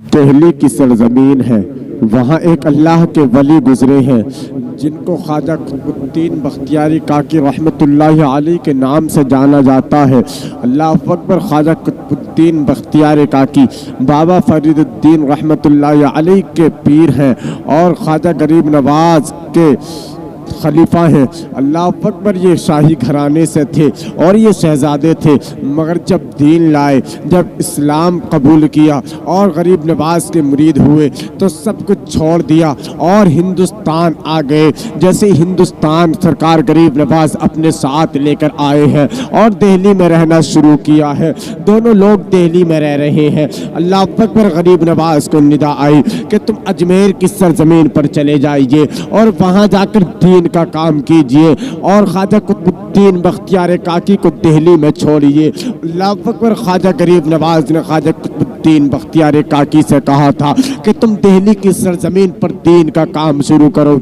دہلی کی سرزمین ہے، وہاں ایک اللہ کے ولی گزرے ہیں جن کو خواجہ قطب الدین بختیاری کاکی رحمت اللہ علیہ کے نام سے جانا جاتا ہے۔ اللہ اکبر۔ خواجہ قطب الدین بختیاری کاکی بابا فرید الدین رحمت اللہ علیہ کے پیر ہیں اور خواجہ غریب نواز کے خلیفہ ہیں۔ اللہ اکبر۔ یہ شاہی گھرانے سے تھے اور یہ شہزادے تھے، مگر جب دین لائے، جب اسلام قبول کیا اور غریب نواز کے مرید ہوئے تو سب کچھ چھوڑ دیا اور ہندوستان آ گئے۔ جیسے ہندوستان سرکار غریب نواز اپنے ساتھ لے کر آئے ہیں اور دہلی میں رہنا شروع کیا ہے۔ دونوں لوگ دہلی میں رہ رہے ہیں۔ اللہ اکبر۔ غریب نواز کو ندا آئی کہ تم اجمیر کی سرزمین پر چلے جائیے اور وہاں جا کر دین کا کام کیجئے اور خواجہ قطب الدین بختیار کاکی کو دہلی میں چھوڑیے۔ اللہ اکبر۔ خواجہ غریب نواز نے خواجہ قطب الدین بختیار کاکی سے کہا تھا کہ تم دہلی کی سرزمین پر دین کا کام شروع کرو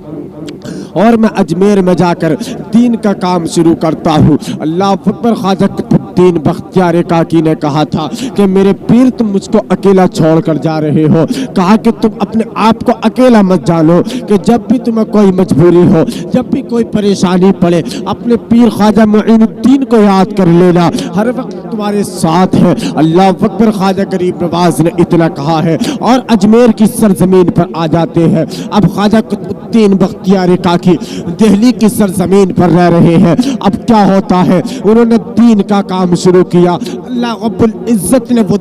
اور میں اجمیر میں جا کر دین کا کام شروع کرتا ہوں۔ اللہ اکبر۔ خواجہ قطب الدین بختیار کاکی نے کہا تھا کہ میرے پیر تم مجھ کو اکیلا چھوڑ کر جا رہے ہو۔ کہا کہ تم اپنے آپ کو اکیلا مت جانو، کہ جب بھی تمہیں کوئی مجبوری ہو، جب بھی کوئی پریشانی پڑے، اپنے پیر خواجہ معین الدین کو یاد کر لینا، ہر وقت تمہارے ساتھ ہے۔ اللہ اکبر۔ خواجہ غریب نواز نے اتنا کہا ہے اور اجمیر کی سرزمین پر آ جاتے ہیں۔ اب خواجہ قطب الدین بختیار کاکی دہلی کی سرزمین پر رہ رہے ہیں۔ اب کیا ہوتا ہے، انہوں نے دین کا کام شروع کیا۔ اللہ رب العزت نے وہ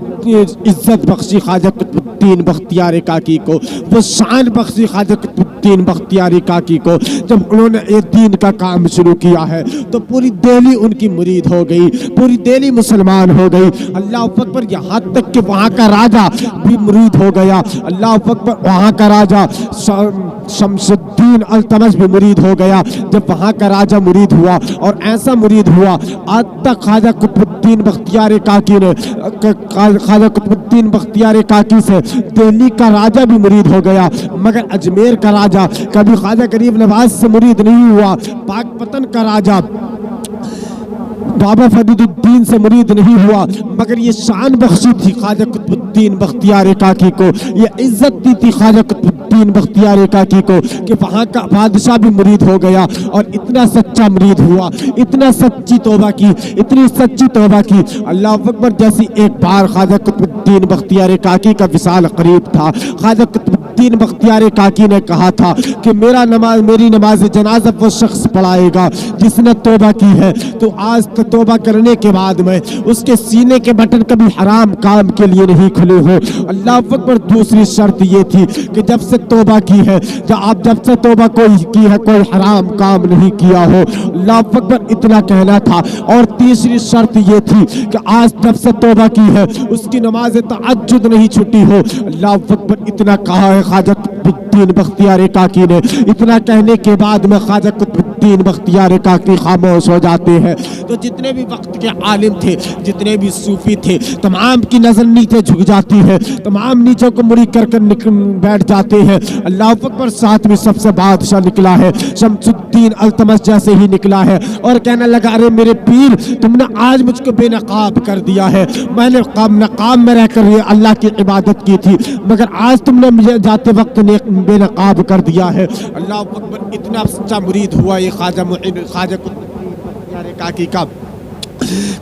عزت بخشی خواجہ قطب الدین بختیار کاکی کو، وہ شان بخشی خواجہ قطب الدین بختیار کاکی کو۔ جب انہوں نے یہ دین کا کام شروع کیا ہے تو پوری دہلی ان کی مرید ہو گئی، پوری دہلی مسلمان ہو گئی۔ اللہ اکبر۔ یہاں تک کہ وہاں کا راجہ بھی مرید ہو گیا۔ اللہ اکبر۔ وہاں کا راجہ شمس الدین التمش بھی مرید ہو گیا۔ جب وہاں کا راجہ مرید ہوا اور ایسا مرید ہوا، آج تک خواجہ قطب الدین بختیار کاکی نے خواجہ قطب الدین بختیار کاکی سے دہلی کا راجہ بھی مرید ہو گیا، مگر اجمیر کا راجہ کبھی خواجہ غریب نواز سے مرید نہیں ہوا۔ پاک پتن کا راجہ بابا فرید الدین سے مرید نہیں ہوا، مگر یہ شان بخشی تھی خواجہ قطب الدین بختیار کاکی کو، یہ عزت دی تھی خواجہ قطب الدین بختیار کاکی کو کہ وہاں کا بادشاہ بھی مرید ہو گیا اور اتنا سچا مرید ہوا، اتنا سچی توبہ کی، اتنی سچی توبہ کی۔ اللہ اکبر۔ جیسی ایک بار خواجہ قطب الدین بختیار کاکی کا وصال قریب تھا، خواجہ قطب الدین بختیار کاکی نے کہا تھا کہ میری نماز جنازہ وہ شخص پڑھائے گا جس نے توبہ کی ہے، تو آج توبہ کرنے کے بعد میں اس کے سینے کے بٹن کبھی حرام کام کے لیے نہیں کھلے ہو۔ اللہ اکبر۔ دوسری شرط یہ تھی کہ جب سے توبہ کی ہے، جب سے توبہ کی ہے، کوئی حرام کام نہیں کیا ہو۔ اللہ اکبر۔ اتنا کہنا تھا۔ اور تیسری شرط یہ تھی کہ آج جب سے توبہ کی ہے اس کی نماز تہجد نہیں چھٹی ہو۔ اللہ اکبر۔ اتنا کہا ہے خواجہ قطب الدین بختیار کاکی نے۔ اتنا کہنے کے بعد میں خواجہ قطب الدین بختیار کاکی خاموش ہو جاتے ہیں۔ تو جتنے بھی وقت کے عالم تھے، جتنے بھی صوفی تھے، تمام کی نظر نیچے جھک جاتی ہے، تمام نیچے کو مڑی کر بیٹھ جاتے ہیں۔ اللہ اکبر۔ ساتھ میں سب سے بادشاہ نکلا ہے، شمس الدین التمش جیسے ہی نکلا ہے اور کہنے لگا، ارے میرے پیر، تم نے آج مجھ کو بے نقاب کر دیا ہے۔ میں نے نقاب میں رہ کر یہ اللہ کی عبادت کی تھی، مگر آج تم نے مجھے جاتے وقت بے نقاب کر دیا ہے۔ اللہ اکبر۔ اتنا سچا مرید ہوا یہ خواجہ قطب کاکی کا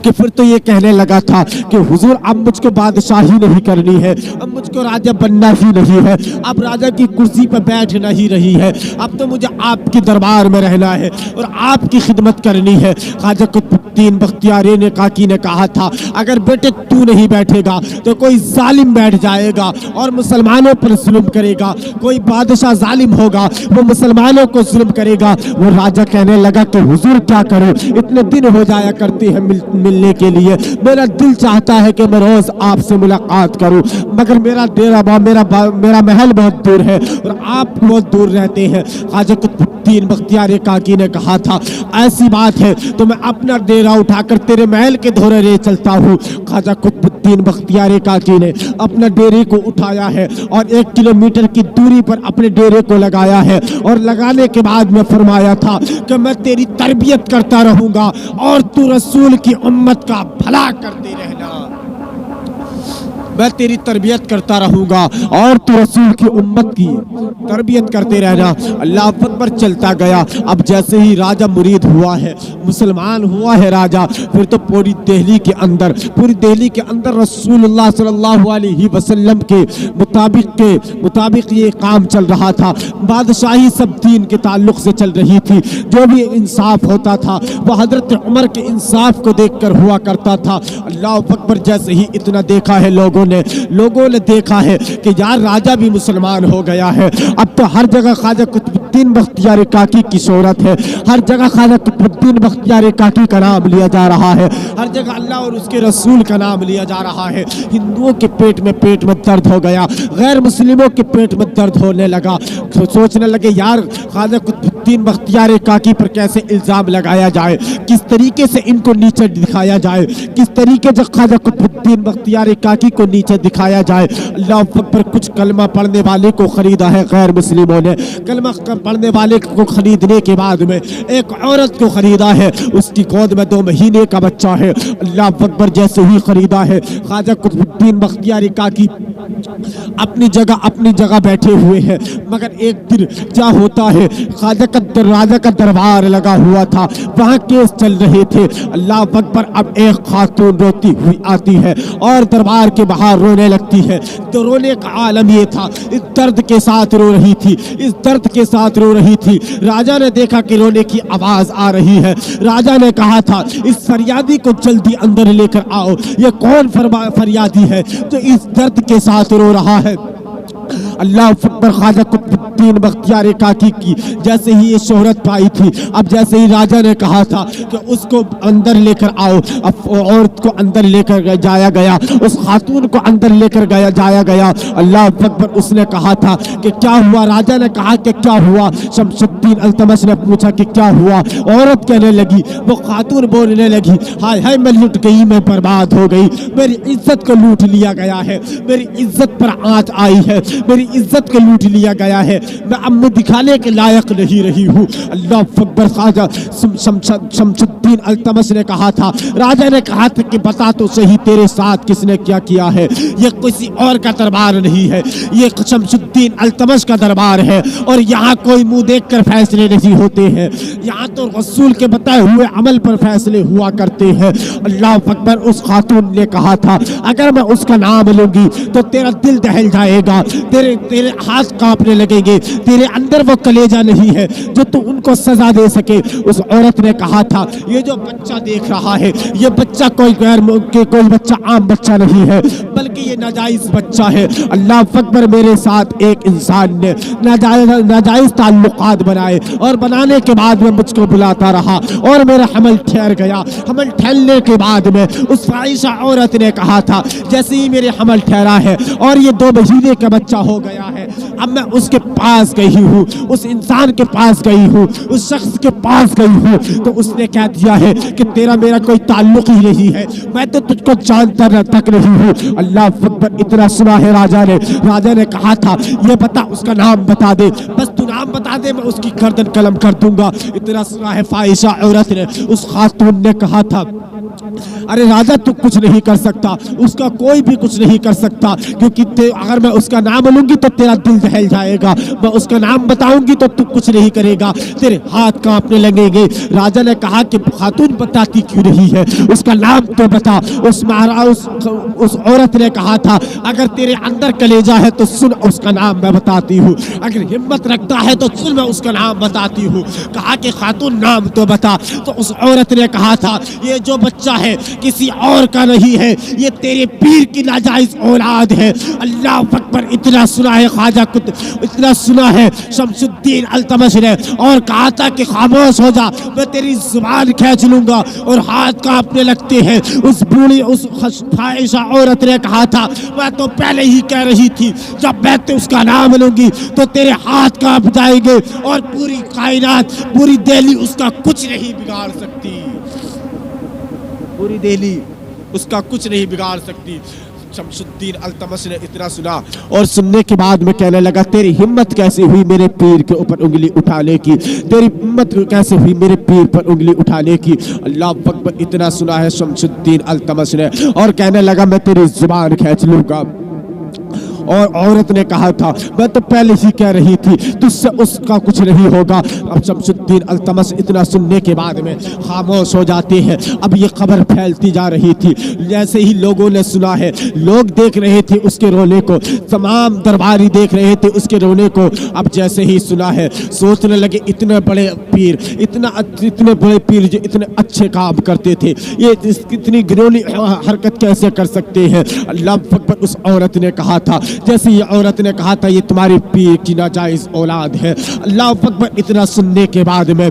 کہ پھر تو یہ کہنے لگا تھا کہ حضور اب مجھ کو بادشاہی نہیں کرنی ہے، اب مجھ کو راجہ بننا ہی نہیں ہے، اب راجہ کی کرسی پر بیٹھنا ہی رہی ہے، اب تو مجھے آپ کے دربار میں رہنا ہے اور آپ کی خدمت کرنی ہے۔ خواجہ قطب الدین بختیار کاکی نے کہا تھا، اگر بیٹے تو نہیں بیٹھے گا تو کوئی ظالم بیٹھ جائے گا اور مسلمانوں پر ظلم کرے گا، کوئی بادشاہ ظالم ہوگا وہ مسلمانوں کو ظلم کرے گا۔ وہ راجہ کہنے لگا کہ حضور کیا کروں، اتنے دن ہو جایا کرتے ہیں ملنے کے لیے، میرا دل چاہتا ہے کہ میں روز آپ سے ملاقات کروں، مگر میرا محل بہت دور ہے اور آپ بہت دور رہتے ہیں۔ خواجہ قطب الدین بختیار کاکی نے کہا تھا، ایسی بات ہے تو میں اپنا ڈیرا اٹھا کر تیرے محل کے دھورے لے چلتا ہوں۔ خواجہ قطب الدین بختیار کاکی نے اپنا ڈیرے کو اٹھایا ہے اور 1 کلومیٹر کی دوری پر اپنے ڈیرے کو لگایا ہے اور لگانے کے بعد میں فرمایا تھا کہ میں تیری تربیت کرتا رہوں گا اور تو رسول کی امت کا بھلا کرتے رہنا۔ मैं तेरी तरबियत करता रहूँगा और तू रसूल की उम्मत की तरबियत करते रहना। अल्लाह अकबर चलता गया। अब जैसे ही राजा मुरीद हुआ है, मुसलमान हुआ है राजा, फिर तो पूरी दिल्ली के अंदर रसूलुल्लाह सल्लल्लाहु अलैहि वसल्लम के मुताबिक ये काम चल रहा था। बादशाही सब दीन के ताल्लुक से चल रही थी। जो भी इंसाफ होता था वो हजरत उमर के इंसाफ को देखकर हुआ करता था। अल्लाह अकबर जैसे ही इतना देखा है लोगों ने देखा है कि यार राजा भी मुसलमान हो गया है। अब तो हर जगह ख्वाजा कुतुबुद्दीन बख्तियार काकी की शोहरत है, हर जगह ख्वाजा कुतुबुद्दीन बख्तियार काकी का नाम लिया जा रहा है, हर जगह अल्लाह और उसके रसूल का नाम लिया जा रहा है। हिंदुओं के पेट में दर्द हो गया, गैर मुस्लिमों के पेट में दर्द होने लगा। सोचने लगे यार ख्वाजा कुतुबुद्दीन बख्तियार काकी पर कैसे इल्ज़ाम लगाया जाए, किस तरीके से इनको नीचे दिखाया जाए, किस तरीके से ख्वाजा कुतुबुद्दीन बख्तियार काकी को नीचे दिखाया जाए। अल्लाह अकबर कुछ कलमा पढ़ने वाले को खरीदा है गैर मुस्लिमों ने। कलमा पढ़ने वाले को खरीदने के बाद में एक औरत को खरीदा है, उसकी गोद में 2 महीने का बच्चा है। अल्लाह अकबर जैसे ही खरीदा है, ख्वाजा कुतुबुद्दीन बख्तियार काकी अपनी जगह बैठे हुए हैं। मगर एक दिन क्या होता है, राजा का दरबार लगा हुआ था, वहाँ केस चल रहे थे। अल्लाह अकबर अब एक खातून रोती हुई आती है और दरबार के बाहर रोने लगती है। तो रोने का आलम ये था, इस दर्द के साथ रो रही थी। राजा ने देखा कि रोने की आवाज आ रही है। राजा ने कहा था इस फरियादी को जल्दी अंदर लेकर आओ। ये कौन फरियादी है जो इस दर्द के साथ रो रहा है। अल्लाह अकबर ख्वाजा कुतुबुद्दीन बख्तियार काकी की जैसे ही ये शोहरत पाई थी, अब जैसे ही राजा ने कहा था कि उसको अंदर लेकर आओ, अब औरत को अंदर लेकर जाया गया, उस खातून को अंदर लेकर जाया गया। अल्लाह अकबर उसने कहा था कि क्या हुआ। राजा ने कहा कि क्या हुआ। शमसुद्दीन अल्तमश ने पूछा कि क्या हुआ। औरत कहने लगी, वो खातून बोलने लगी, हाय हाय मैं लुट गई, मैं बर्बाद हो गई, मेरी इज्जत को लूट लिया गया है, मेरी इज्जत पर आंच आई है, मेरी इज्जत को लूट लिया गया है, मैं अब मुँह दिखाने के लायक नहीं रही हूँ। अल्लाह अकबर। ख्वाजा शमसुद्दीन अल्तमश ने कहा था, राजा ने कहा था कि बता तो सही तेरे साथ किसने क्या किया है। ये किसी और का दरबार नहीं है, ये शमसुद्दीन अल्तमश का दरबार है और यहाँ कोई मुंह देखकर फैसले नहीं होते हैं, यहाँ तो रसूल के बताए हुए अमल पर फैसले हुआ करते हैं। अल्लाह अकबर। उस खातून ने कहा था अगर मैं उसका नाम लूंगी तो तेरा दिल दहल जाएगा, तेरे हाथ कांपने लगेंगे, तेरे अंदर वो कलेजा नहीं है जो तू उनको सजा दे सके। उस औरत ने कहा था ये जो बच्चा देख रहा है, ये बच्चा कोई बच्चा आम बच्चा नहीं है, बल्कि ये नाजायज बच्चा है। अल्लाह अकबर। मेरे साथ एक इंसान ने नाजायज ताल्लुकात बनाए और बनाने के बाद में मुझको बुलाता रहा और मेरा हमल ठहर गया। हमल ठहरने के बाद में उस फाहिशा औरत ने कहा था जैसे ही मेरे हमल ठहरा है और ये 2 महीने का बच्चा हो गया है, अब मैं उसके पास गई हूँ, उस इंसान के पास गई हूँ, उस शख्स के पास गई हूँ, तो उसने कह दिया है कि तेरा मेरा कोई ताल्लुक ही नहीं है, मैं तो तुझको जानता तक नहीं हूँ। अल्लाह अकबर। इतना सुना है राजा ने कहा था ये बता, उसका नाम बता दे, बस तू नाम बता दे, मैं उसकी गर्दन कलम कर दूंगा। इतना सुना है फाहिशा औरत ने। उस खातून ने कहा था अरे राजा तू कुछ नहीं कर सकता, उसका कोई भी कुछ नहीं कर सकता, क्योंकि अगर मैं उसका नाम लूंगी तो तेरा दिल दहल जाएगा, मैं उसका नाम बताऊंगी तो तू कुछ नहीं करेगा, तेरे हाथ कांपने लगेंगे। राजा ने कहा कि खातून बताती क्यों नहीं है, उसका नाम तो बता। उस औरत ने कहा था अगर तेरे अंदर कलेजा है तो सुन, उसका नाम मैं बताती हूँ, अगर हिम्मत रखता है तो सुन, मैं उसका नाम बताती हूँ। कहा कि खातून नाम तो बता। तो उस औरत ने कहा था ये जो बच्चा है किसी और का नहीं है, ये तेरे पीर की नाजायज औलाद है। अल्लाह अकबर। इतना सुना है इतना सुना है शमसुद्दीन अल्तमश ने और कहा था कि खामोश हो जा, मैं तेरी जुबान खींच लूंगा, और हाथ कांपने लगते हैं। उस बूढ़ी उस फाहिशा औरत ने कहा था मैं तो पहले ही कह रही थी जब मैं तो उसका नाम लूंगी तो तेरे हाथ कांप जाएंगे और पूरी कायनात पूरी दिल्ली उसका कुछ नहीं बिगाड़ सकती, पूरी दिल्ली उसका कुछ नहीं बिगाड़ सकती। शमसुद्दीन अल्तमस ने इतना सुना और सुनने के बाद में कहने लगा, तेरी हिम्मत कैसे हुई मेरे पीर के ऊपर उंगली उठाने की, तेरी हिम्मत कैसे हुई मेरे पीर पर उंगली उठाने की। अल्लाह अकबर, इतना सुना है शमसुद्दीन अल्तमस ने और कहने लगा, मैं तेरी जुबान खींच लूंगा। और औरत ने कहा था, मैं तो पहले ही कह रही थी तुझसे उसका कुछ नहीं होगा। अब शमसुद्दीन अल्तमस इतना सुनने के बाद में खामोश हो जाते हैं। अब ये खबर फैलती जा रही थी, जैसे ही लोगों ने सुना है, लोग देख रहे थे उसके रोने को, तमाम दरबारी देख रहे थे उसके रोने को। अब जैसे ही सुना है, सोचने लगे इतने बड़े पीर, इतने बड़े पीर जो इतने अच्छे काम करते थे, ये इतनी घिनौनी हरकत कैसे कर सकते हैं। अल्लाह अकबर, उस औरत ने कहा था, जैसे ये औरत ने कहा था, ये तुम्हारी पीर की नाजायज औलाद है। अल्लाह अकबर, इतना सुनने के बाद में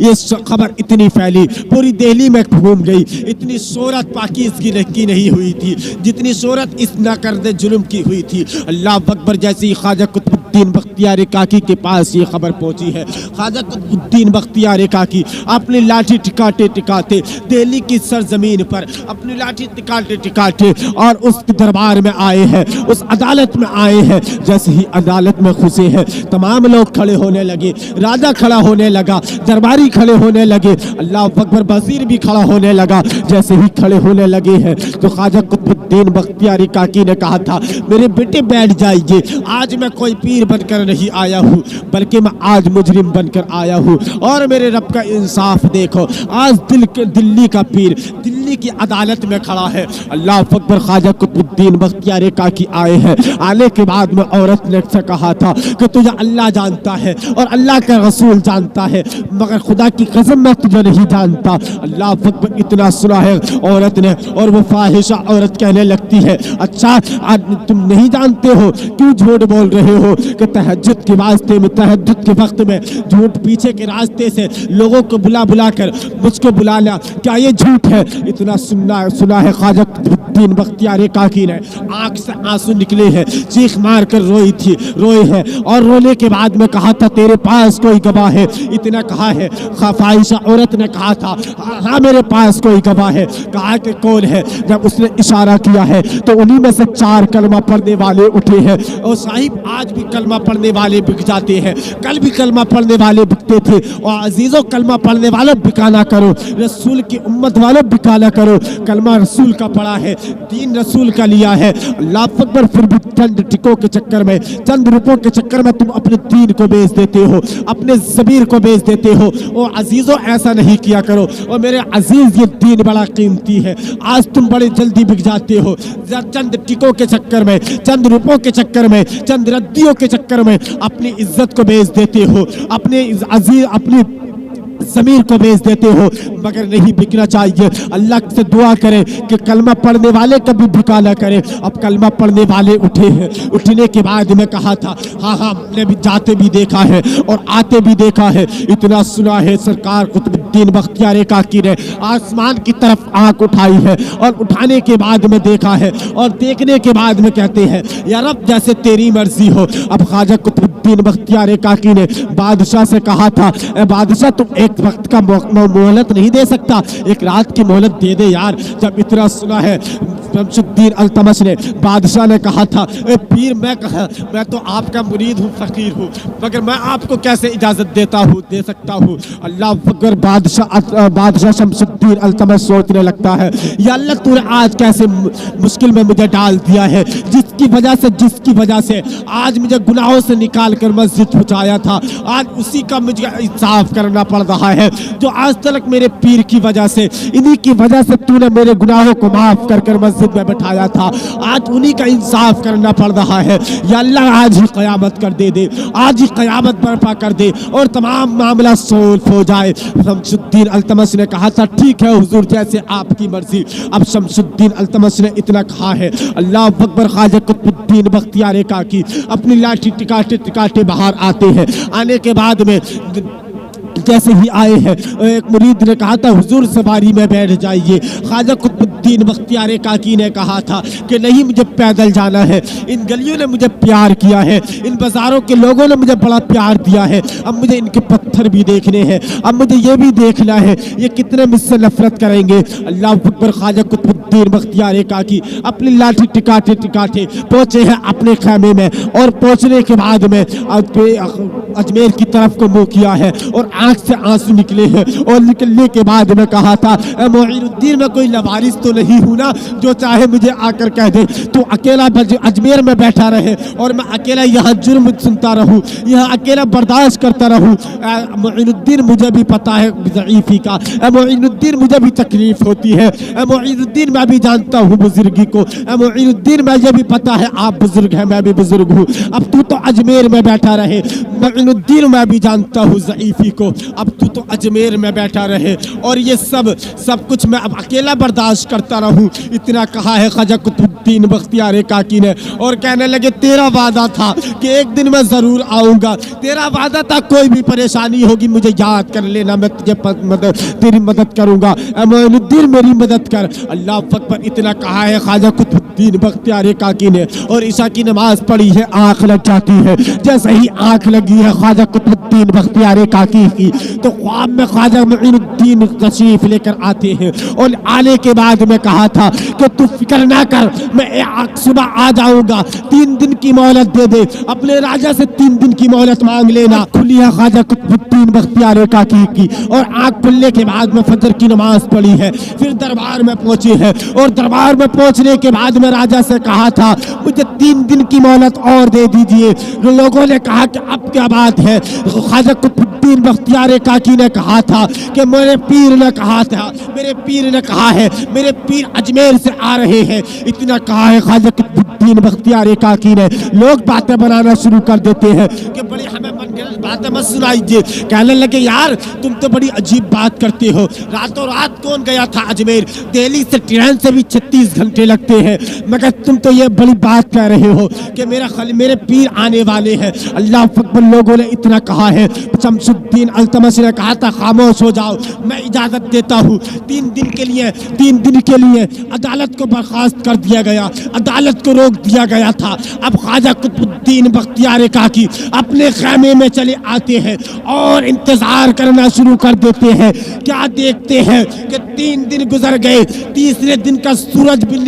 ये खबर इतनी फैली, पूरी दिल्ली में घूम गई। इतनी शोहरत पाकिज़गी की नहीं हुई थी जितनी शोहरत इस नाकर्दे जुल्म की हुई थी। अल्लाह अकबर, जैसे ही ख्वाजा कुतुबुद्दीन बख्तियार काकी के पास ये खबर पहुंची है, ख्वाजा कुतुबुद्दीन बख्तियार काकी अपनी लाठी टिकाते टिकाते दिल्ली की सरजमीन पर अपनी लाठी टिकाते टिकाते और उस दरबार में आए हैं, उस अदालत में आए हैं। जैसे ही अदालत में घुसे हैं, तमाम लोग खड़े होने लगे, राजा खड़ा होने लगा, दरबारी खड़े होने लगे, अल्लाह अकबर, वजीर भी खड़ा होने लगा। जैसे ही खड़े होने लगे हैं तो ख्वाजा कुतुबुद्दीन बख्तियारी काकी ने कहा था, मेरे बेटे बैठ जाइए, आज मैं कोई पीर बनकर नहीं आया हूँ, बल्कि मैं आज मुजरिम बनकर आया हूँ। और मेरे रब का इंसाफ देखो, आज दिल्ली का पीर दिल्ली की अदालत में खड़ा है। अल्लाह अकबर, ख्वाजा कुतुबुद्दीन बख्तियारी काकी आए हैं। आने के बाद में औरत ने से कहा था कि तुझे अल्लाह जानता है और अल्लाह का रसूल जानता है, मगर खुदा की कसम मैं तुझे नहीं जानता। अल्लाह अकबर, इतना सुना है औरत ने, और वो फाहिशा औरत कहने लगती है, अच्छा आज तुम नहीं जानते हो, क्यों झूठ बोल रहे हो कि तहज्जुद के वास्ते में, तहज्जुद के वक्त में झूठ पीछे के रास्ते से लोगों को बुला बुला कर मुझको बुला लिया, क्या ये झूठ है। इतना सुना है ख्वाजा कुतुबुद्दीन बख्तियार काकी ने, आंख से आंसू निकले हैं, चीख मार कर रोई है और रोने के बाद में कहा था, तेरे पास कोई गवाह है। इतना कहा है, फाहिशा औरत ने कहा था, हाँ मेरे पास कोई गवाह है। कहा कि कौन है। जब उसने इशारा किया है तो उन्हीं में से 4 कलमा पढ़ने वाले उठे हैं। और साहिब, आज भी कलमा पढ़ने वाले बिक जाते हैं, कल भी कलमा पढ़ने वाले बिकते थे। और अजीजों, कलमा पढ़ने वालों बिका ना करो, रसूल की उम्मत वालों बिका ना करो। कलमा रसूल का पढ़ा है, दीन रसूल का लिया है। अल्लाह अकबर, फिर भी चंद टिकों के चक्कर में, चंद रुपयों के चक्कर में तुम अपने दीन को बेच देते हो, अपने ज़मीर को बेच देते हो। और अजीजों, ऐसा नहीं किया करो। और मेरे अजीज, ये दीन बड़ा कीमती है, आज तुम बड़े जल्दी बिक जाते हो चंद टिकों के चक्कर में, चंद रुपयों के चक्कर में, चंद रद्दियों के चक्कर में अपनी इज्जत को बेच देते हो, अपने अजीज, अपनी ज़मीर को बेच देते हो। मगर नहीं बिकना चाहिए। अल्लाह से दुआ करें कि कलमा पढ़ने वाले कभी बिका ना करें। अब कलमा पढ़ने वाले उठे हैं। उठने के बाद में कहा था, हाँ हमने भी जाते भी देखा है और आते भी देखा है। इतना सुना है, सरकार कुतुबुद्दीन बख्तियार काकी ने आसमान की तरफ आंख उठाई है और उठाने के बाद में देखा है और देखने के बाद में कहते हैं, या रब, जैसे तेरी मर्जी हो। अब ख्वाजा कुतुबुद्दीन बख्तियार काकी ने बादशाह से कहा था, बादशाह तुम एक वक्त का मोहलत नहीं दे सकता, एक रात की मोहलत दे दे यार। जब इतना सुना है, शमसुद्दीन अल्तमस ने, बादशाह ने कहा था, पीर मैं तो आपका मुरीद हूँ, फकीर हूँ, मगर मैं आपको कैसे इजाज़त दे सकता हूँ। अल्लाह अकबर, बादशाह शमसुद्दीन अल्तमस सोचने लगता है, या अल्लाह तूने आज कैसे मुश्किल में मुझे डाल दिया है, जिसकी वजह से आज मुझे गुनाहों से निकाल कर मस्जिद पहुँचाया था, आज उसी का मुझे इंसाफ करना पड़ रहा है। जो आज तक मेरे पीर की वजह से, इन्हीं की वजह से तूने मेरे गुनाहों को माफ कर मस्जिद में बैठाया था, आज उन्हीं का इंसाफ करना पड़ रहा है। या अल्लाह, आज ही क़यामत कर दे, आज ही क़यामत बर्पा कर दे और तमाम मामला सोल्व हो जाए। शमसुद्दीन अल्तमस ने कहा था, ठीक है हुजूर, जैसे आपकी मर्जी। अब शमसुद्दीन अल्तमस ने इतना कहा है, अल्लाह अकबर, ख्वाजा कुतुबुद्दीन बख्तियार काकी अपनी लाठी टिकाते टिकाते बाहर आते हैं। आने के बाद में जैसे ही आए हैं एक मुरीद ने कहा था हुजूर सवारी में बैठ जाइए। ख्वाजा कुतुबुद्दीन बख्तियार काकी ने कहा था कि नहीं, मुझे पैदल जाना है, इन गलियों ने मुझे प्यार किया है, इन बाजारों के लोगों ने मुझे बड़ा प्यार दिया है, अब मुझे इनके पत्थर भी देखने हैं, अब मुझे ये भी देखना है ये कितने मुझसे नफरत करेंगे। अल्लाह अकबर। ख्वाजा कुतुबुद्दीन बख्तियार काकी अपनी लाठी टिकाते टिकाते पहुंचे हैं अपने खैमे में, और पहुंचने के बाद में अजमेर की तरफ को मुंह किया है और आंख से आंसू निकले हैं, और निकलने के बाद में कहा था मोइनुद्दीन, मैं कोई लवारिस तो नहीं हूं ना जो चाहे मुझे आकर कह दे तू अकेला अजमेर में बैठा रहे और मैं अकेला यहाँ जुर्म सुनता रहूं, यहाँ अकेला बर्दाश्त करता रहूं। मोइनुद्दीन, मुझे भी पता है ज़ईफ़ी का, मोइनुद्दीन मुझे भी तकलीफ होती है, मोइनुद्दीन मैं भी जानता हूँ बुजुर्गी को, मोइनुद्दीन मुझे भी पता है आप बुजुर्ग हैं, मैं भी बुजुर्ग हूँ, अब तू तो अजमेर में बैठा रहे। मोइनुद्दीन, मैं भी जानता हूँ ज़ईफ़ी को, अब तू तो अजमेर में बैठा रहे और ये सब कुछ मैं अब अकेला बर्दाश्त करता रहूं। इतना कहा है ख्वाजा कुतुबुद्दीन बख्तियार काकी ने, और कहने लगे तेरा वादा था कि एक दिन मैं जरूर आऊंगा, तेरा वादा था कोई भी परेशानी होगी मुझे याद कर लेना, मैं तुझे तेरी मदद करूंगा, मोइनुद्दीन मेरी मदद कर। अल्लाह अकबर। इतना कहा है ख्वाजा कुतुबुद्दीन बख्तियार काकी ने, और ईशा की नमाज पढ़ी है, आंख लग जाती है। जैसे ही आंख लगी है ख्वाजा कुतुबुद्दीन बख्तियार काकी की, तो ख्वाब में ख्वाजा मोइनुद्दीन तशरीफ लेकर आते हैं, और आने के बाद में कहा था कि तू फिक्र ना कर, मैं सुबह आ जाऊंगा, 3 दिन की मोहलत दे दे, अपने राजा से 3 दिन की मोहलत मांग लेना। खुली है ख्वाजा कुतुबुद्दीन बख्तियार काकी की, और आंख खुलने के बाद में फजर की नमाज पढ़ी है, फिर दरबार में पहुंचे हैं, और दरबार में पहुंचने के बाद में राजा से कहा था मुझे 3 दिन की मोहलत और दे दीजिए। लोगों ने कहा कि अब क्या बात है। ख्वाजा कुतुबुद्दीन बख्तियार काकी ने कहा था कि मेरे पीर ने कहा था, मेरे पीर ने कहा है, मेरे पीर अजमेर से आ रहे हैं। इतना कहा है ख्वाजा कुतुबुद्दीन बख्तियार काकी ने। लोग बातें बनाना शुरू कर देते हैं कि बड़ी हमें मनगढ़ंत बातें मत सुनाइए। कहने लगे यार तुम तो बड़ी अजीब बात करते हो, रातों रात कौन गया था अजमेर, दिल्ली से ट्रेन से भी 36 घंटे लगते हैं, मगर तुम तो ये बड़ी बात कह रहे हो कि मेरे पीर आने वाले हैं। अल्लाह अकबर। लोगों ने इतना कहा है। शमसुद्दीन अल्तमश ने कहा था खामोश हो जाओ, मैं इजाजत देता हूँ। 3 दिन के लिए अदालत को बर्खास्त कर दिया गया, अदालत को रोक दिया गया था। अब ख्वाजा कुतुबुद्दीन बख्तियार काकी अपने खैमे में चले आते हैं और इंतजार करना शुरू कर देते हैं। क्या देखते हैं कि 3 दिन गुजर गए, तीसरे दिन का सूरज भी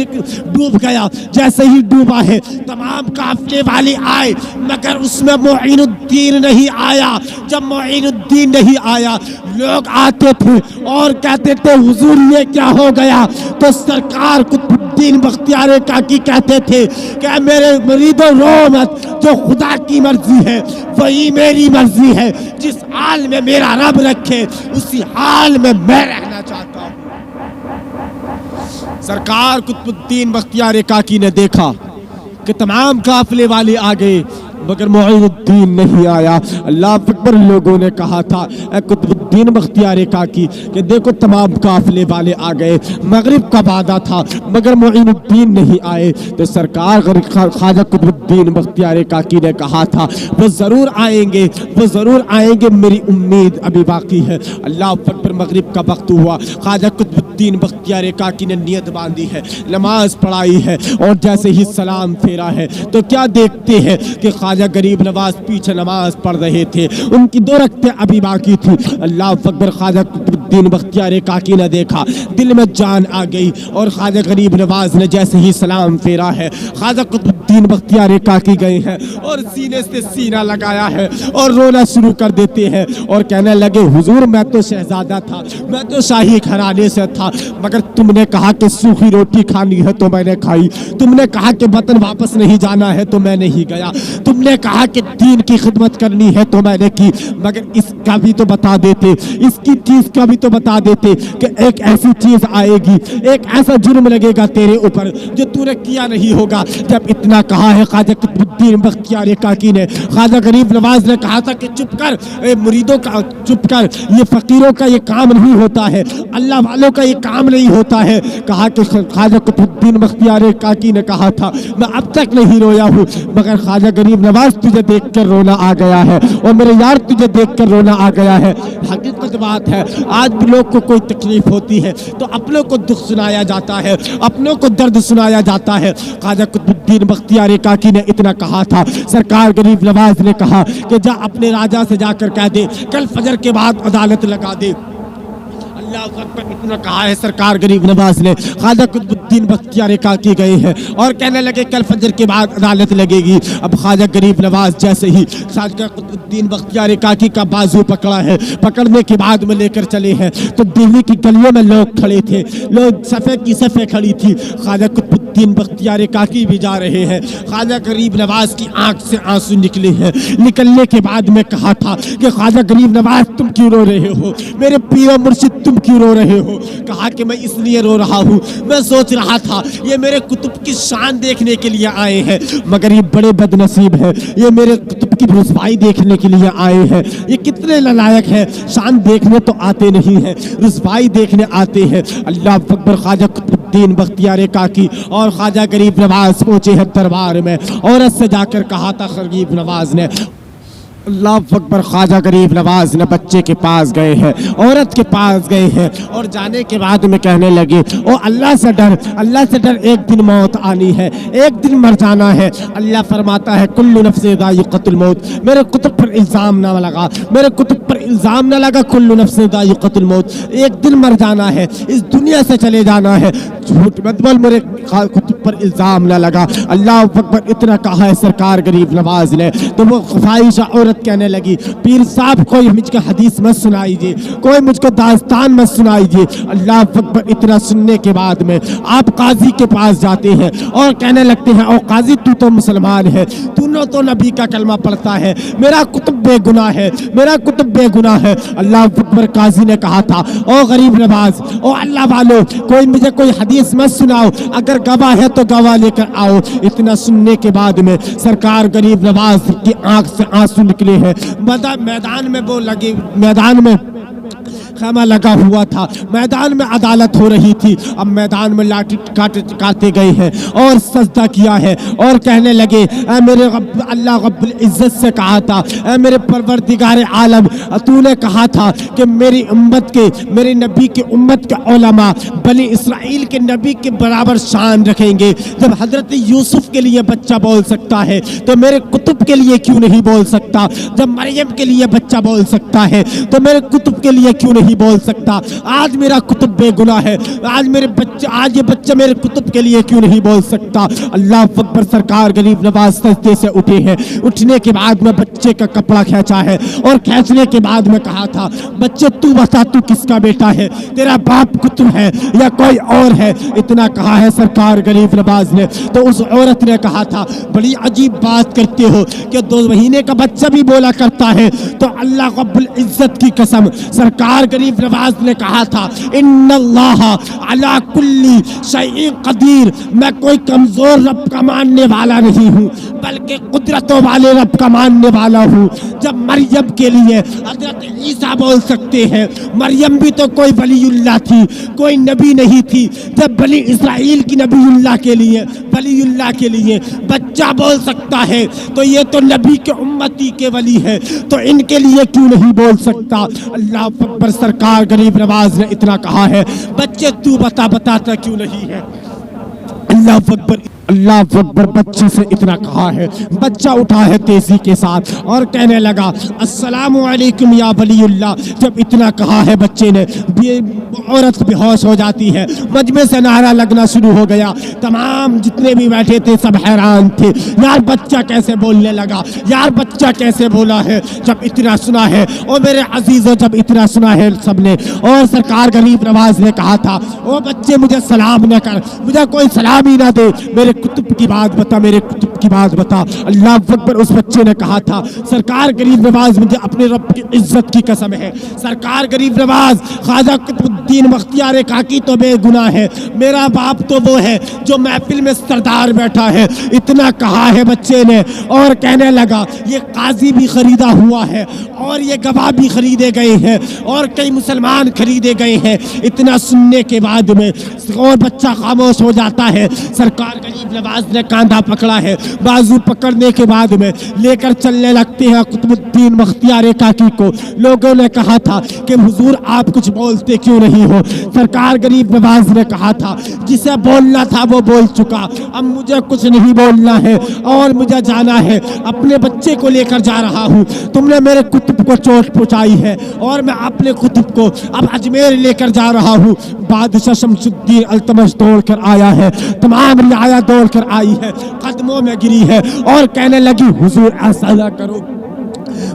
डूब गया। जैसे ही डूबा है तमाम काफले वाले आए, मगर उसमें मोइनुद्दीन नहीं आया। जब मोइनुद्दीन नहीं आया, लोग आते थे और कहते थे हुजूर ये क्या हो गया, तो सरकार कुतुबुद्दीन बख्तियार काकी कहते थे कि मेरे मुरीदों रो मत, जो खुदा की मर्जी है वही मेरी मर्जी है, जिस हाल में मेरा रब रखे उसी हाल में मैं रहना चाहता हूँ। सरकार कुतुबुद्दीन बख्तियार काकी ने देखा कि तमाम काफले वाले आ गए, मगर मोइनुद्दीन नहीं आया। अल्लाह अकबर। लोगों ने कहा था कुतुबुद्दीन बख्तियार काकी कि देखो तमाम काफले वाले आ गए, मगरिब का वादा था मगर मोइनुद्दीन नहीं आए। तो सरकार ख्वाजा कुतुबुद्दीन बख्तियार काकी ने कहा था वो ज़रूर आएंगे, वो ज़रूर आएंगे, मेरी उम्मीद अभी बाकी है। अल्लाह अकबर। मगरिब का वक्त हुआ, ख्वाजा कुतुबुद्दीन बख्तियार काकी ने नियत बांधी है, नमाज पढ़ाई है, और जैसे ही सलाम फेरा है तो क्या देखते हैं कि ख्वाजा गरीब नवाज पीछे नमाज पढ़ रहे थे, उनकी 2 रकते अभी बाकी थी। अल्लाह अकबर। ख्वाजा कुतुबुद्दीन बख्तियार काकी ने देखा, दिल में जान आ गई, और ख्वाजा गरीब नवाज ने जैसे ही सलाम फेरा है, ख्वाजा कुतुबुद्दीन बख्तियार काकी गए हैं और सीने से सीना लगाया है और रोना शुरू कर देते हैं और कहने लगे हुजूर मैं तो शहजादा था, मैं तो शाही घराने से था, मगर तुमने कहा कि सूखी रोटी खानी है तो मैंने खाई, तुमने कहा कि वतन वापस नहीं जाना है तो मैं नहीं गया, तुमने कहा कि दीन की खिदमत करनी है तो मैंने की, मगर इसका भी तो बता देते, इसकी चीज का भी तो बता देते कि एक ऐसी चीज आएगी, एक ऐसा जुर्म लगेगा तेरे ऊपर जो तूने किया नहीं होगा। जब इतना कहा है ख्वाजा कुतुबुद्दीन बख्तियार काकी ने, ख्वाजा गरीब नवाज ने कहा था कि चुप कर, मुरीदों का चुप कर, ये फकीरों का ये काम नहीं होता है, अल्लाह वालों का ये काम नहीं होता है। कहा कि ख्वाजा कुतुबुद्दीन बख्तियार काकी ने कहा था मैं अब तक नहीं रोया हूँ, मगर ख्वाजा गरीब नवाज तुझे देख कर रोना आ गया है, और मेरे यार तुझे देख कर रोना आ गया है। हकीकत बात है, आज भी लोग को कोई तकलीफ होती है तो अपनों को दुख सुनाया जाता है, अपनों को दर्द सुनाया जाता है। ख्वाजा कुतुबुद्दीन बख्तियार काकी ने इतना कहा था, सरकार गरीब नवाज ने कहा कि जा अपने राजा से जाकर कह दे कल फजर के बाद अदालत लगा दे। अल्लाह अकबर, इतना कहा है सरकार गरीब नवाज ने। ख्वाजा कुतुबुद्दीन बख्तियार काकी गए हैं और कहने लगे कल फजर के बाद अदालत लगेगी। अब ख्वाजा गरीब नवाज जैसे ही ख्वाजा कुतुबुद्दीन बख्तियार काकी का बाजू पकड़ा है, पकड़ने के बाद में लेकर चले हैं तो दिल्ली की गलियों में लोग खड़े थे, लोग सफ़े की सफ़े खड़ी थी। ख्वाजा कुतुबुद्दीन बख्तियार काकी भी जा रहे हैं। ख्वाजा गरीब नवाज की आंख से आंसू निकले हैं। निकलने के बाद में कहा था कि ख्वाजा गरीब नवाज तुम क्यों रो रहे हो, मेरे पीर मुर्शिद तुम क्यों रो रहे हो? कहा कि मैं इसलिए रो रहा हूँ, मैं सोच रहा था ये मेरे कुतुब की शान देखने के लिए आए हैं, मगर ये बड़े बदनसीब है, ये मेरे कुतुब की रुसवाई देखने के लिए आए हैं। ये कितने नालायक है, शान देखने तो आते नहीं है, रुसवाई देखने आते हैं। अल्लाह अकबर। ख्वाजा कुतुबुद्दीन बख्तियार काकी और ख्वाजा गरीब नवाज पहुंचे हैं दरबार में। औरत से जाकर कहा था गरीब नवाज ने, अल्लाह अकबर। ख्वाजा गरीब नवाज ने बच्चे के पास गए हैं, औरत के पास गए हैं और जाने के बाद में कहने लगे ओ अल्लाह से डर, अल्लाह से डर, एक दिन मौत आनी है, एक दिन मर जाना है। अल्लाह फरमाता है कुल्लु नफ्सिन ज़ाइक़तुल मौत। मेरे कुतुब पर इल्ज़ाम ना लगा, मेरे कुतुब पर इल्ज़ाम ना लगा। कुल्लु नफ्सिन ज़ाइक़तुल मौत, एक दिन मर जाना है, इस दुनिया से चले जाना है। झूठ मत बोल, मेरे कुतुब पर इल्ज़ाम ना लगा। अल्लाह अकबर। इतना कहा है सरकार गरीब नवाज ने तो वो ख्वाहिशा औरत कहने लगी पीर साहब कोई मुझको हदीस मत सुनाइए, कोई मुझको दास्तान मत सुनाइए। अल्लाह अकबर। इतना सुनने के बाद में आप काजी के पास जाते हैं और कहने लगते हैं ओ काजी तू तो मुसलमान है, तूने तो नबी का कलमा पढ़ता है, मेरा कुतुब बेगुनाह है, मेरा कुतुब बेगुनाह है। अल्लाह अकबर। काजी ने कहा था ओ गरीब नवाज, ओ अल्लाह वालों, कोई मुझे कोई हदीस मत सुनाओ, अगर गवाह है तो गवाह लेकर आओ। इतना सुनने के बाद में सरकार गरीब नवाज की आंख से आंसू निकले हैं। मैदान में वो लगे, मैदान में खैमा लगा हुआ था, मैदान में अदालत हो रही थी। अब मैदान में लाठी काटे गए हैं और सजदा किया है और कहने लगे ऐ मेरे अल्लाह रब्बुल इज्जत से कहा था, ऐ मेरे परवरदिगार आलम, तूने कहा था कि मेरी उम्मत के, मेरे नबी के उम्मत के उलमा बनी इसराइल के नबी के बराबर शान रखेंगे। जब हजरत यूसुफ के लिए बच्चा बोल सकता है तो मेरे कुतुब के लिए क्यों नहीं बोल सकता? जब मरियम के लिए बच्चा बोल सकता है तो मेरे कुतुब के लिए क्यों नहीं बोल सकता? आज मेरा कुतुब बेगुनाह है, आज मेरे बच्चे, आज ये बच्चा मेरे कुतुब के लिए क्यों नहीं बोल सकता? अल्लाह अकबर। सरकार गरीब नवाज सजदे से उठे हैं। उठने के बाद में बच्चे का कपड़ा खींचा है और खींचने के बाद में कहा था बच्चे तू बता तू किसका बेटा है, तेरा बाप कुतुब है या कोई और है? इतना कहा है सरकार गरीब नवाज ने। तो उस औरत ने कहा था बड़ी अजीब बात करते हो कि 2 महीने का बच्चा भी बोला करता है। तो अल्लाह रब्बुल इज्जत की कसम, सरकार गरीब नवाज ने कहा था इन्नल्लाह अला कुल्ली शैइन कदीर, मैं कोई कमजोर रब का मानने वाला नहीं हूँ बल्कि कुदरतों वाले रब का मानने वाला हूँ। जब मरियम के लिए हजरत ईसा बोल सकते हैं, मरियम भी तो कोई वलीउल्लाह थी, कोई नबी नहीं थी। जब बनी इसराइल की नबीउल्लाह के लिए, वलीउल्लाह के लिए बच्चा बोल सकता है तो ये तो नबी के उम्मती के वली है, तो इनके लिए क्यों नहीं बोल सकता? अल्लाह अकबर। सरकार गरीब नवाज ने इतना कहा है बच्चे तू बताता क्यों नहीं है? अल्लाह अकबर। अल्लाह अकबर। बच्चे से इतना कहा है, बच्चा उठा है तेजी के साथ और कहने लगा अस्सलामु अलैकुम या वलीउल्लाह। जब इतना कहा है बच्चे ने, औरत बेहोश हो जाती है, मजमे से नारा लगना शुरू हो गया। तमाम जितने भी बैठे थे सब हैरान थे, यार बच्चा कैसे बोलने लगा, यार बच्चा कैसे बोला है। जब इतना सुना है और मेरे अजीजों, जब इतना सुना है सबने, और सरकार गरीब नवाज ने कहा था ओ बच्चे मुझे सलाम न कर, मुझे कोई सलाम ही ना दे, मेरे कुतुब की बात बता, मेरे कुतुब की बात बता। अल्लाह अकबर। उस बच्चे ने कहा था सरकार गरीब नवाज मुझे अपने रब की इज्जत की कसम है, सरकार गरीब नवाज ख्वाजा कुतुब الدین بختیار کاکی تو بے گناہ ہے، میرا باپ تو وہ ہے جو محفل میں سردار بیٹھا ہے۔ اتنا کہا ہے بچے نے اور کہنے لگا یہ قاضی بھی خریدا ہوا ہے اور یہ گواہ بھی خریدے گئے ہیں اور کئی مسلمان خریدے گئے ہیں۔ اتنا سننے کے بعد میں اور بچہ خاموش ہو جاتا ہے۔ سرکار غریب نواز نے کاندھا پکڑا ہے، بازو پکڑنے کے بعد میں لے کر چلنے لگتے ہیں قطب الدین بختیار کاکی کو۔ لوگوں نے کہا تھا کہ حضور آپ کچھ بولتے کیوں نہیں ہو؟ سرکار غریب نواز نے کہا تھا جسے بولنا تھا وہ بول چکا، اب مجھے کچھ نہیں بولنا ہے اور مجھے جانا ہے، اپنے بچے کو لے کر جا رہا ہوں۔ تم نے میرے کتب کو چوٹ پہنچائی ہے اور میں اپنے کتب کو اب اجمیر لے کر جا رہا ہوں۔ بادشاہ شمس الدین التمش دوڑ کر آیا ہے، تمام رعایا دوڑ کر آئی ہے، قدموں میں گری ہے اور کہنے لگی حضور ایسا نہ کرو،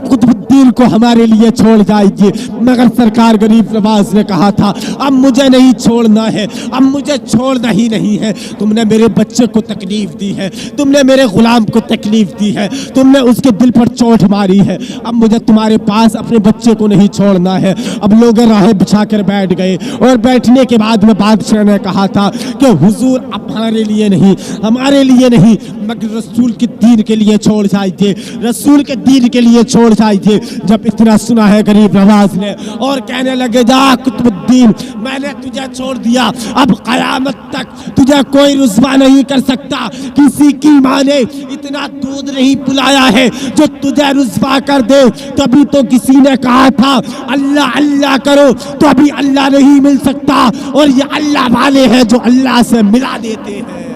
قطب الدین کو ہمارے لیے چھوڑ جائیے۔ مگر سرکار غریب نواز نے کہا تھا اب مجھے نہیں چھوڑنا ہے، اب مجھے چھوڑنا ہی نہیں ہے۔ تم نے میرے بچے کو تکلیف دی ہے، تم نے میرے غلام کو تکلیف دی ہے، تم نے اس کے دل پر چوٹ ماری ہے، اب مجھے تمہارے پاس اپنے بچے کو نہیں چھوڑنا ہے۔ اب لوگ راہیں بچھا کر بیٹھ گئے اور بیٹھنے کے بعد میں بادشاہ نے کہا تھا کہ حضور اب ہمارے لیے نہیں، ہمارے لیے نہیں، مگر رسول کے دین کے لیے چھوڑ جائیے، رسول کے دین کے لیے چھوڑ جائیے۔ جب اتنا سنا ہے غریب نواز نے اور کہنے لگے جا قطب الدین میں نے تجھے چھوڑ دیا، اب قیامت تک تجھے کوئی رسوا نہیں کر سکتا، کسی کی ماں نے اتنا دودھ نہیں پلایا ہے جو تجھے رسوا کر دے۔ تبھی تو کسی نے کہا تھا اللہ اللہ کرو تو ابھی اللہ نہیں مل سکتا، اور یہ اللہ والے ہیں جو اللہ سے ملا دیتے ہیں۔